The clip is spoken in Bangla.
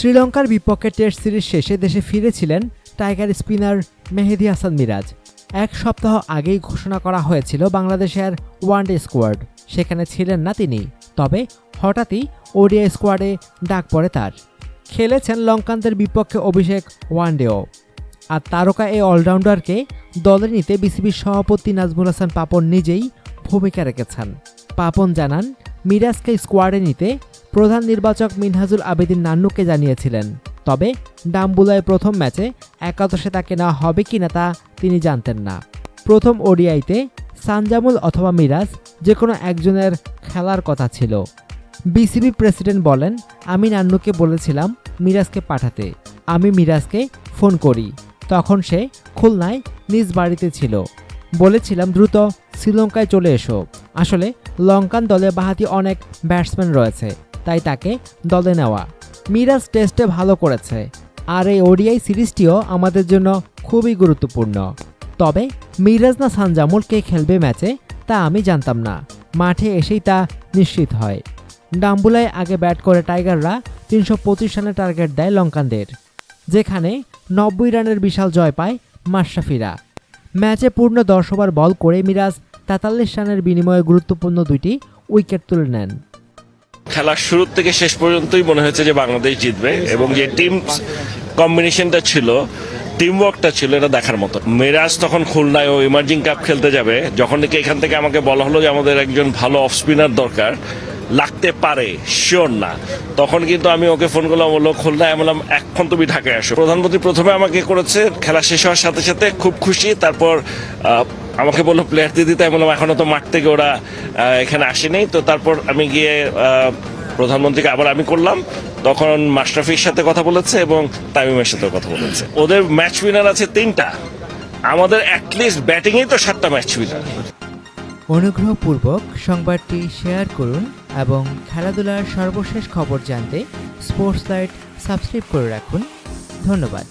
শ্রীলঙ্কার বিপক্ষে টেস্ট সিরিজ শেষে দেশে ফিরেছিলেন টাইগার স্পিনার মেহেদী হাসান মিরাজ। এক সপ্তাহ আগেই ঘোষণা করা হয়েছিল বাংলাদেশের ওয়ানডে স্কোয়াড, সেখানে ছিলেন না তিনি। তবে হঠাৎই ওডিআই স্কোয়াডে ডাক পড়ে তার। খেলেছেন লঙ্কানদের বিপক্ষে অভিষেক ওয়ানডেও। আর তারকা এই অলরাউন্ডারকে দলে নিতে বিসিবির সভাপতি নাজমুল হাসান পাপন নিজেই ভূমিকা রেখেছেন। পাপন জানান, মিরাজকে স্কোয়াডে নিতে প্রধান নির্বাচক মিনহাজুল আবেদিন নান্নুকে জানিয়েছিলেন। তবে ডাম্বুলায় প্রথম ম্যাচে একাদশে তাকে নেওয়া হবে কিনা তা তিনি জানতেন না। প্রথম ওডিআইতে সানজামুল অথবা মিরাজ যে কোনো একজনের খেলার কথা ছিল। বিসিবি প্রেসিডেন্ট বলেন, আমি নান্নুকে বলেছিলাম মিরাজকে পাঠাতে। আমি মিরাজকে ফোন করি, তখন সে খুলনায় নিজ বাড়িতে ছিল। বলেছিলাম দ্রুত শ্রীলঙ্কায় চলে এসো। আসলে লঙ্কান দলে বাহাতি অনেক ব্যাটসম্যান রয়েছে, তাই তাকে দলে নেওয়া। মিরাজ টেস্টে ভালো করেছে, আর এই ওডিআই সিরিজটিও আমাদের জন্য খুবই গুরুত্বপূর্ণ। তবে মিরাজ না সানজামুল কে খেলবে ম্যাচে তা আমি জানতাম না। মাঠে এসেই তা নিশ্চিত হয়। ডাম্বুলায় আগে ব্যাট করে টাইগাররা 325 রানের টার্গেট দেয় লঙ্কানদের, যেখানে 90 রানের বিশাল জয় পায় মাশরাফিরা। ম্যাচে পূর্ণ 10 ওভার বল করে মিরাজ 43 রানের বিনিময়ে গুরুত্বপূর্ণ 2টি উইকেট তুলে নেন। খেলার শুরু থেকে শেষ পর্যন্তই মনে হয়েছে যে বাংলাদেশ জিতবে, এবং যে টিম কম্বিনেশনটা ছিল, টিম ওয়ার্কটা ছিল, এটা দেখার মতো। মিরাজ তখন খুলনায় ও ইমার্জিং কাপ খেলতে যাবে, যখন নাকি এখান থেকে আমাকে বলা হলো যে আমাদের একজন ভালো অফ স্পিনার দরকার, লাগতে পারে, শিওর না, তখন কিন্তু আমি ওকে ফোন করলাম, বললো খুলনায়। বললাম এখন তুমি ঢাকায় আসো। প্রধানমন্ত্রী প্রথমে আমাকে করেছে, খেলা শেষ হওয়ার সাথে সাথে খুব খুশি। তারপর আমাকে বললো প্লেয়ার দিদি, তাই বললাম এখনো তো মাঠ থেকে ওরা এখানে আসেনি। তো তারপর আমি গিয়ে প্রধানমন্ত্রীকে আবার আমি করলাম, তখন মাশরাফির সাথে কথা বলেছে এবং তামিমের সাথে কথা বলেছে। ওদের ম্যাচ উইনার আছে 3টা, আমাদের অ্যাটলিস্ট ব্যাটিংয়েই তো 7টা ম্যাচ উইনার। অনুগ্রহপূর্বক সংবাদটি শেয়ার করুন এবং খেলাধুলার সর্বশেষ খবর জানতে স্পোর্টস লাইট সাবস্ক্রাইব করে রাখুন। ধন্যবাদ।